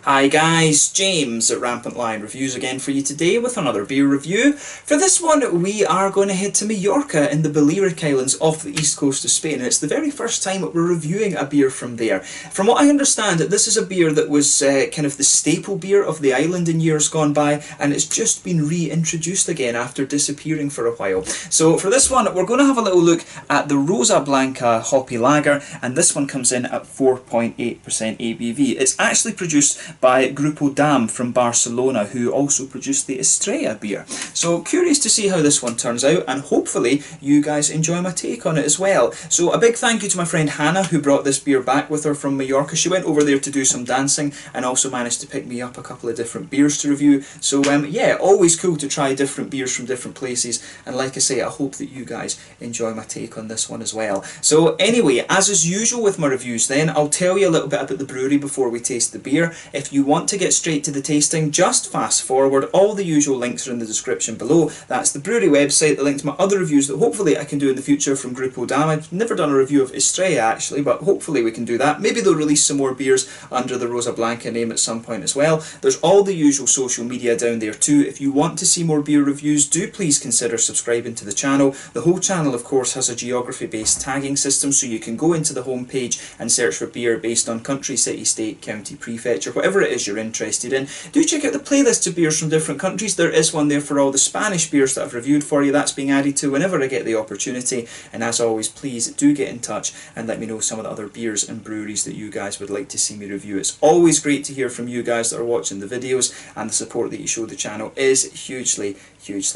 Hi guys, James at RampantLionReviews again for you today with another beer review. For this one we are going to head to Mallorca in the Balearic Islands off the east coast of Spain, and it's the very first time that we're reviewing a beer from there. From what I understand, this is a beer that was kind of the staple beer of the island in years gone by, and it's just been reintroduced again after disappearing for a while. So for this one we're going to have a little look at the Rosa Blanca Hoppy Lager, and this one comes in at 4.8% ABV. It's actually produced by Grupo Damm from Barcelona, who also produced the Estrella beer. So curious to see how this one turns out, and hopefully you guys enjoy my take on it as well. So a big thank you to my friend Hannah, who brought this beer back with her from Mallorca. She went over there to do some dancing and also managed to pick me up a couple of different beers to review. So yeah, always cool to try different beers from different places, and like I say, I hope that you guys enjoy my take on this one as well. So anyway, as is usual with my reviews then, I'll tell you a little bit about the brewery before we taste the beer. If you want to get straight to the tasting, just fast forward. All the usual links are in the description below. That's the brewery website, the link to my other reviews that hopefully I can do in the future from Grupo Damm. I've never done a review of Estrella actually, but hopefully we can do that. Maybe they'll release some more beers under the Rosa Blanca name at some point as well. There's all the usual social media down there too. If you want to see more beer reviews, do please consider subscribing to the channel. The whole channel of course has a geography based tagging system, so you can go into the home page and search for beer based on country, city, state, county, prefecture, whatever it is you're interested in. Do check out the playlist of beers from different countries. There is one there for all the Spanish beers that I've reviewed for you. That's being added to whenever I get the opportunity, and as always, please do get in touch and let me know some of the other beers and breweries that you guys would like to see me review. It's always great to hear from you guys that are watching the videos, and the support that you show the channel is hugely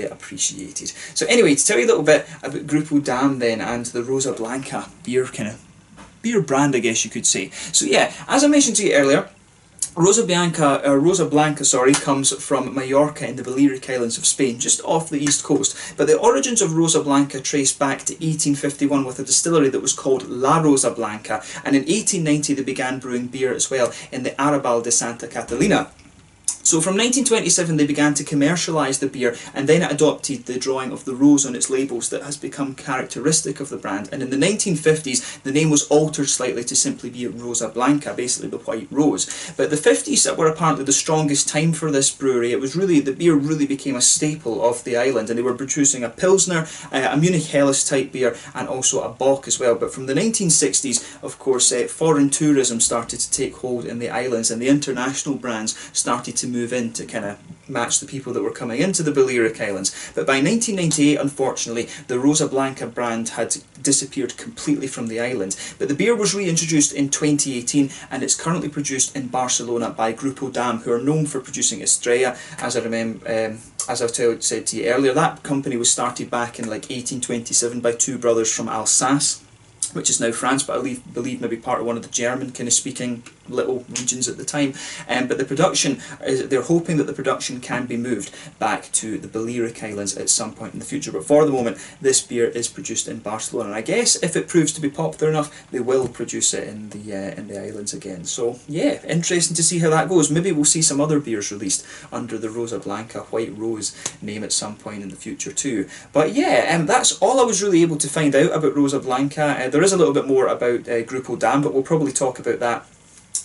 appreciated. So anyway, to tell you a little bit about Grupo Damm then, and the Rosa Blanca beer brand, I guess you could say. So yeah, as I mentioned to you earlier, Rosa Blanca, comes from Mallorca in the Balearic Islands of Spain, just off the east coast. But the origins of Rosa Blanca trace back to 1851 with a distillery that was called La Rosa Blanca, and in 1890 they began brewing beer as well in the Arrabal de Santa Catalunya. So from 1927 they began to commercialise the beer, and then it adopted the drawing of the rose on its labels that has become characteristic of the brand. And in the 1950s the name was altered slightly to simply be Rosa Blanca, basically the white rose. But the 50s were apparently the strongest time for this brewery. It was really, the beer really became a staple of the island, and they were producing a Pilsner, a Munich Helles type beer, and also a Bock as well. But from the 1960s, of course, foreign tourism started to take hold in the islands, and the international brands started to move in to kind of match the people that were coming into the Balearic Islands. But by 1998, unfortunately, the Rosa Blanca brand had disappeared completely from the island. But the beer was reintroduced in 2018, and it's currently produced in Barcelona by Grupo Damm, who are known for producing Estrella. As I remember, as I've said to you earlier, that company was started back in like 1827 by two brothers from Alsace, which is now France, but I believe maybe part of one of the German kind of speaking little regions at the time. But the production, they're hoping that the production can be moved back to the Balearic Islands at some point in the future. But for the moment, this beer is produced in Barcelona, and I guess if it proves to be popular enough, they will produce it in the islands again. So yeah, interesting to see how that goes. Maybe we'll see some other beers released under the Rosa Blanca White Rose name at some point in the future too. But yeah, that's all I was really able to find out about Rosa Blanca. There is a little bit more about Grupo Damm, but we'll probably talk about that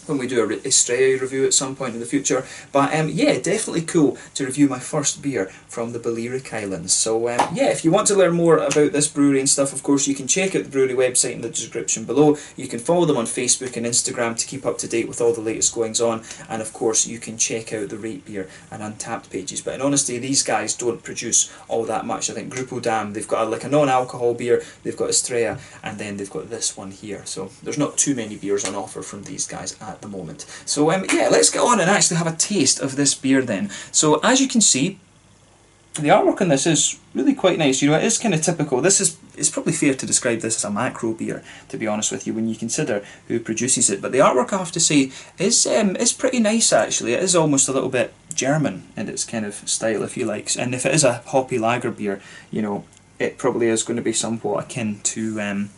when we do a Estrella review at some point in the future. But yeah, definitely cool to review my first beer from the Balearic Islands. So yeah, if you want to learn more about this brewery and stuff, of course you can check out the brewery website in the description below. You can follow them on Facebook and Instagram to keep up to date with all the latest goings on, and of course you can check out the Rate Beer and Untappd pages. But in honesty, these guys don't produce all that much. I think Grupo Damm, they've got like a non-alcohol beer, they've got Estrella, and then they've got this one here. So there's not too many beers on offer from these guys at the moment. So yeah, let's get on and actually have a taste of this beer then. So as you can see, the artwork on this is really quite nice. You know, it is kind of typical. It's probably fair to describe this as a macro beer, to be honest with you, when you consider who produces it. But the artwork, I have to say, is pretty nice actually. It is almost a little bit German in its kind of style, if you like. And if it is a hoppy lager beer, you know, it probably is going to be somewhat akin to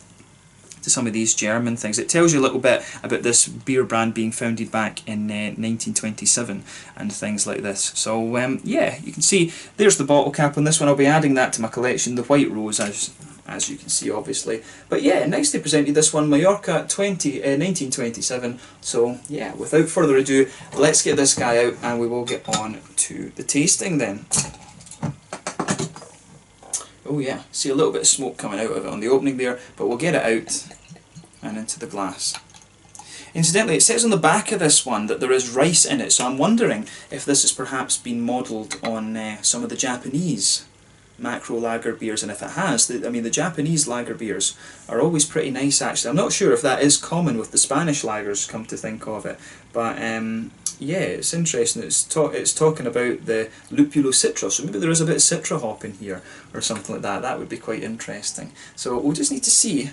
some of these German things. It tells you a little bit about this beer brand being founded back in 1927 and things like this. So yeah, you can see there's the bottle cap on this one. I'll be adding that to my collection. The White Rose, as as you can see obviously. But yeah, nicely presented this one, Mallorca 1927. So yeah, without further ado, let's get this guy out and we will get on to the tasting then. Oh yeah, see a little bit of smoke coming out of it on the opening there, but we'll get it out and into the glass. Incidentally, it says on the back of this one that there is rice in it, so I'm wondering if this has perhaps been modelled on some of the Japanese macro lager beers, and if it has, I mean the Japanese lager beers are always pretty nice actually. I'm not sure if that is common with the Spanish lagers, come to think of it, but yeah, it's interesting. It's talking about the lupulo citra, so maybe there is a bit of citra hop in here or something like that. That would be quite interesting. So we'll just need to see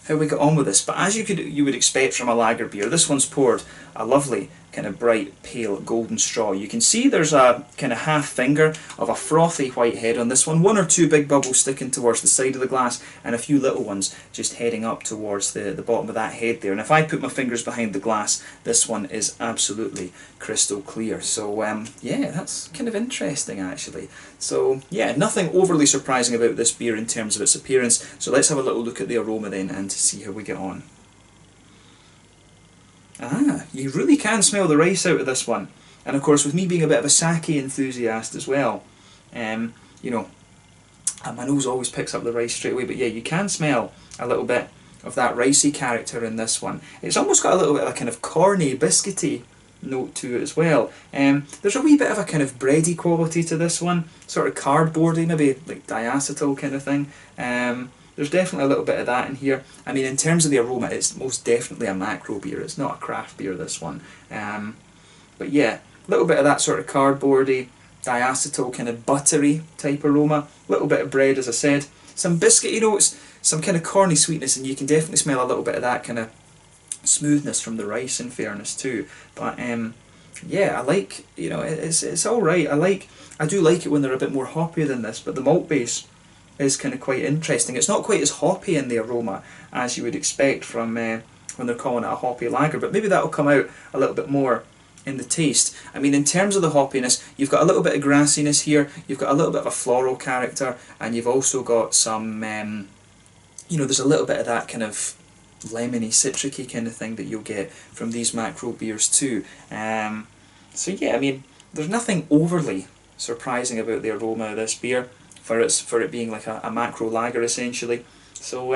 how we get on with this. But as you would expect from a lager beer, this one's poured a lovely kind of bright pale golden straw. You can see there's a kind of half finger of a frothy white head on this one, one or two big bubbles sticking towards the side of the glass and a few little ones just heading up towards the bottom of that head there. And if I put my fingers behind the glass, this one is absolutely crystal clear. So yeah, that's kind of interesting actually. So yeah, nothing overly surprising about this beer in terms of its appearance. So let's have a little look at the aroma then and see how we get on. Ah, you really can smell the rice out of this one. And of course, with me being a bit of a sake enthusiast as well, you know, my nose always picks up the rice straight away, but yeah, you can smell a little bit of that ricey character in this one. It's almost got a little bit of a kind of corny, biscuity note to it as well. There's a wee bit of a kind of bready quality to this one, sort of cardboardy, maybe like diacetyl kind of thing. There's definitely a little bit of that in here. I mean, in terms of the aroma, it's most definitely a macro beer. It's not a craft beer, this one. But yeah, a little bit of that sort of cardboardy, diacetyl, kind of buttery type aroma. A little bit of bread, as I said. Some biscuity notes, some kind of corny sweetness, and you can definitely smell a little bit of that kind of smoothness from the rice, in fairness too. But yeah, I like, you know, it's all right. I do like it when they're a bit more hoppy than this, but the malt base is kind of quite interesting. It's not quite as hoppy in the aroma as you would expect from when they're calling it a hoppy lager, but maybe that'll come out a little bit more in the taste. I mean, in terms of the hoppiness, you've got a little bit of grassiness here, you've got a little bit of a floral character, and you've also got some, you know, there's a little bit of that kind of lemony, citricy kind of thing that you'll get from these macro beers too. So yeah, I mean, there's nothing overly surprising about the aroma of this beer for it being like a macro lager essentially. So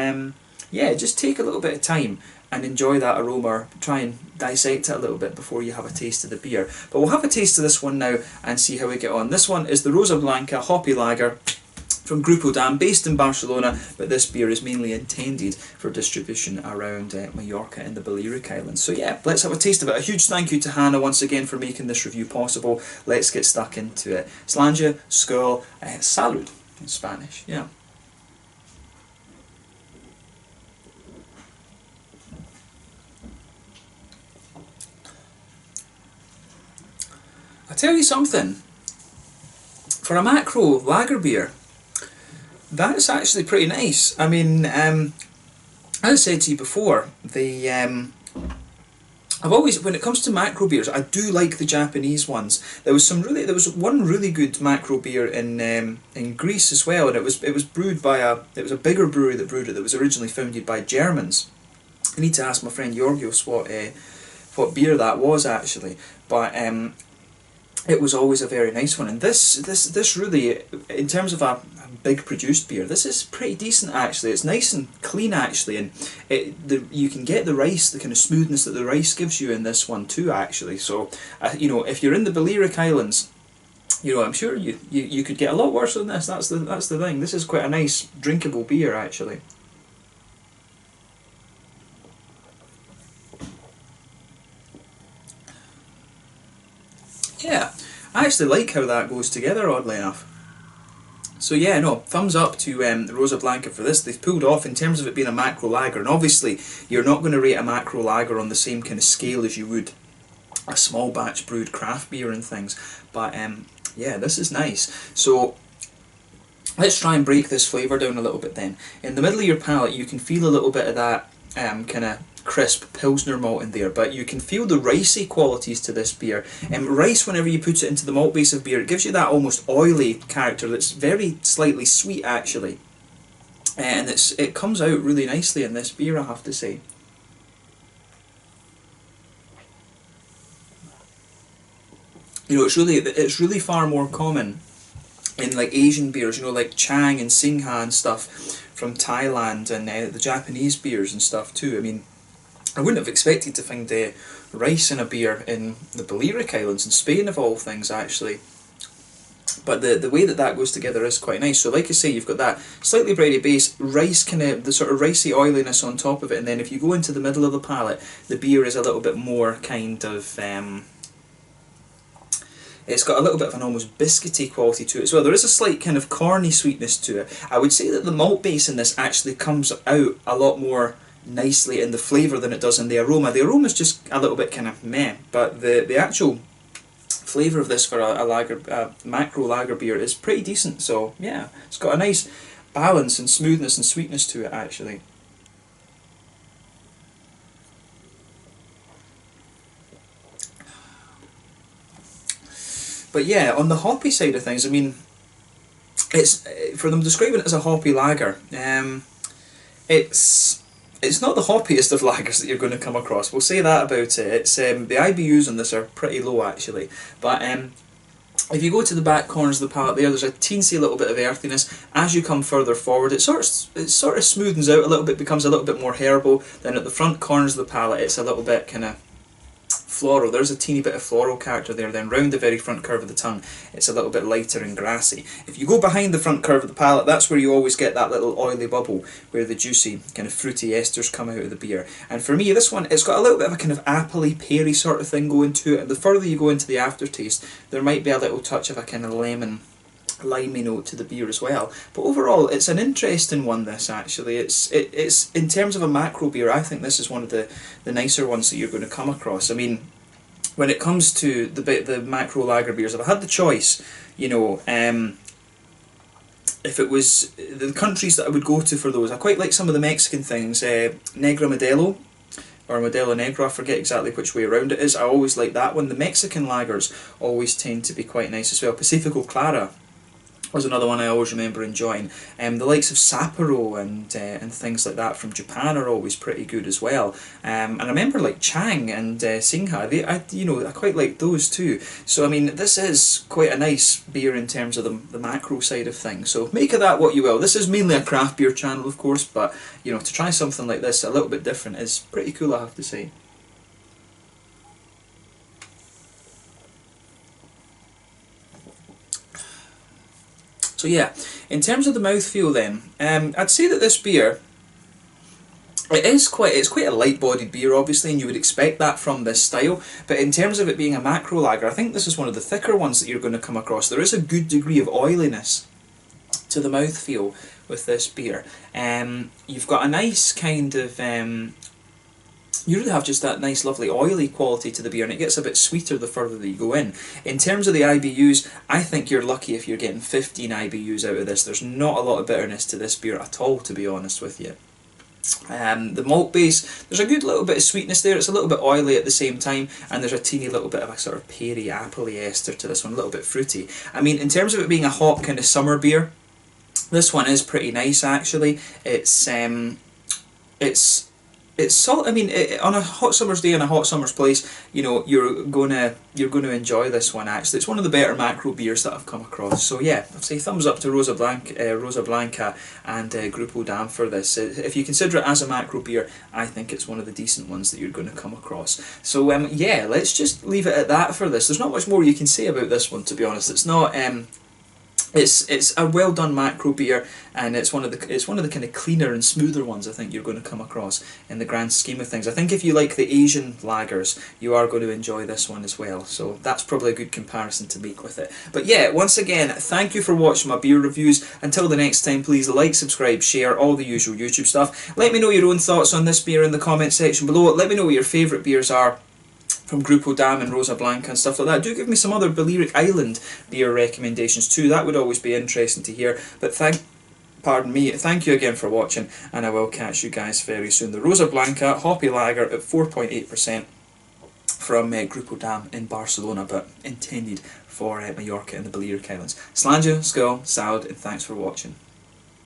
yeah, just take a little bit of time and enjoy that aroma, try and dissect it a little bit before you have a taste of the beer. But we'll have a taste of this one now and see how we get on. This one is the Rosa Blanca Hoppy Lager from Grupo Damm, based in Barcelona, but this beer is mainly intended for distribution around Mallorca and the Balearic Islands. So yeah, let's have a taste of it. A huge thank you to Hannah once again for making this review possible. Let's get stuck into it. Slàinte, skål, salud in Spanish, yeah. I tell you something, for a macro lager beer, that's actually pretty nice. I mean, as I said to you before, I've always, when it comes to macro beers, I do like the Japanese ones. There was one really good macro beer in Greece as well, and it was brewed by it was a bigger brewery that brewed it, that was originally founded by Germans. I need to ask my friend Yorgos what beer that was actually, but it was always a very nice one. And this really, in terms of a big produced beer, this is pretty decent actually. It's nice and clean actually, and you can get the rice, the kind of smoothness that the rice gives you in this one too actually. So you know, if you're in the Balearic Islands, you know, I'm sure you could get a lot worse than this. That's the thing. This is quite a nice drinkable beer actually. Yeah, I actually like how that goes together, oddly enough. So yeah, no, thumbs up to the Rosa Blanca for this. They've pulled off in terms of it being a macro lager, and obviously you're not going to rate a macro lager on the same kind of scale as you would a small batch brewed craft beer and things. But yeah, this is nice. So let's try and break this flavour down a little bit then. In the middle of your palate you can feel a little bit of that kind of crisp Pilsner malt in there, but you can feel the ricey qualities to this beer. Rice, whenever you put it into the malt base of beer, it gives you that almost oily character that's very slightly sweet actually. and it comes out really nicely in this beer, I have to say. You know, it's really far more common in like Asian beers, you know, like Chang and Singha and stuff from Thailand, and the Japanese beers and stuff too. I mean, I wouldn't have expected to find rice in a beer in the Balearic Islands in Spain of all things, actually. But the way that goes together is quite nice. So like I say, you've got that slightly bready base, rice kind of, the sort of ricey oiliness on top of it, and then if you go into the middle of the palate, the beer is a little bit more kind of... it's got a little bit of an almost biscuity quality to it as well. There is a slight kind of corny sweetness to it. I would say that the malt base in this actually comes out a lot more nicely in the flavour than it does in the aroma. The aroma is just a little bit kind of meh, but the actual flavour of this for a macro lager beer is pretty decent. So yeah, it's got a nice balance and smoothness and sweetness to it actually. But yeah, on the hoppy side of things, I mean, it's for them describing it as a hoppy lager. It's not the hoppiest of lagers that you're going to come across. We'll say that about it. It's the IBUs on this are pretty low actually, but if you go to the back corners of the palate there's a teensy little bit of earthiness. As you come further forward, it sort of smoothens out a little bit, becomes a little bit more herbal. Then at the front corners of the palate, it's a little bit kind of floral. There's a teeny bit of floral character there. Then round the very front curve of the tongue, it's a little bit lighter and grassy. If you go behind the front curve of the palate, that's where you always get that little oily bubble where the juicy kind of fruity esters come out of the beer. And for me, this one, it's got a little bit of a kind of appley, peary sort of thing going to it. And the further you go into the aftertaste, there might be a little touch of a kind of lemon, limey note to the beer as well. But overall, it's an interesting one, this actually. It's in terms of a macro beer, I think this is one of the nicer ones that you're going to come across. I mean, when it comes to the macro lager beers, if I had the choice, you know, if it was the countries that I would go to for those, I quite like some of the Mexican things, Negra Modelo, or Modelo Negro, I forget exactly which way around it is. I always like that one. The Mexican lagers always tend to be quite nice as well. Pacifico Clara was another one I always remember enjoying. The likes of Sapporo and things like that from Japan are always pretty good as well. And I remember like Chang and Singha, I quite like those too. So I mean, this is quite a nice beer in terms of the macro side of things. So make of that what you will. This is mainly a craft beer channel, of course, but you know, to try something like this a little bit different is pretty cool, I have to say. So yeah, in terms of the mouthfeel then, I'd say that this beer, it's quite a light-bodied beer obviously, and you would expect that from this style, but in terms of it being a macro lager, I think this is one of the thicker ones that you're going to come across. There is a good degree of oiliness to the mouthfeel with this beer. You've got a nice kind of... you really have just that nice lovely oily quality to the beer, and it gets a bit sweeter the further that you go in. In terms of the IBUs, I think you're lucky if you're getting 15 IBUs out of this. There's not a lot of bitterness to this beer at all, to be honest with you. The malt base, there's a good little bit of sweetness there. It's a little bit oily at the same time, and there's a teeny little bit of a sort of peary, appley ester to this one, a little bit fruity. I mean, in terms of it being a hot kind of summer beer, this one is pretty nice actually. It's salt. I mean, on a hot summer's day in a hot summer's place, you know, you're gonna enjoy this one. Actually, it's one of the better macro beers that I've come across. So yeah, I'd say thumbs up to Rosa Blanca and Grupo Damm for this. If you consider it as a macro beer, I think it's one of the decent ones that you're going to come across. So yeah, let's just leave it at that for this. There's not much more you can say about this one, to be honest. It's not. It's a well done macro beer, and it's one of the kind of cleaner and smoother ones I think you're going to come across in the grand scheme of things. I think if you like the Asian lagers, you are going to enjoy this one as well. So that's probably a good comparison to make with it. But yeah, once again, thank you for watching my beer reviews. Until the next time, please like, subscribe, share, all the usual YouTube stuff. Let me know your own thoughts on this beer in the comment section below. Let me know what your favourite beers are from Grupo Damm and Rosa Blanca and stuff like that. Do give me some other Balearic Island beer recommendations too. That would always be interesting to hear. But thank you again for watching, and I will catch you guys very soon. The Rosa Blanca Hoppy Lager at 4.8% from Grupo Damm in Barcelona, but intended for Mallorca and the Balearic Islands. Slàinte, Skål, Salud, and thanks for watching.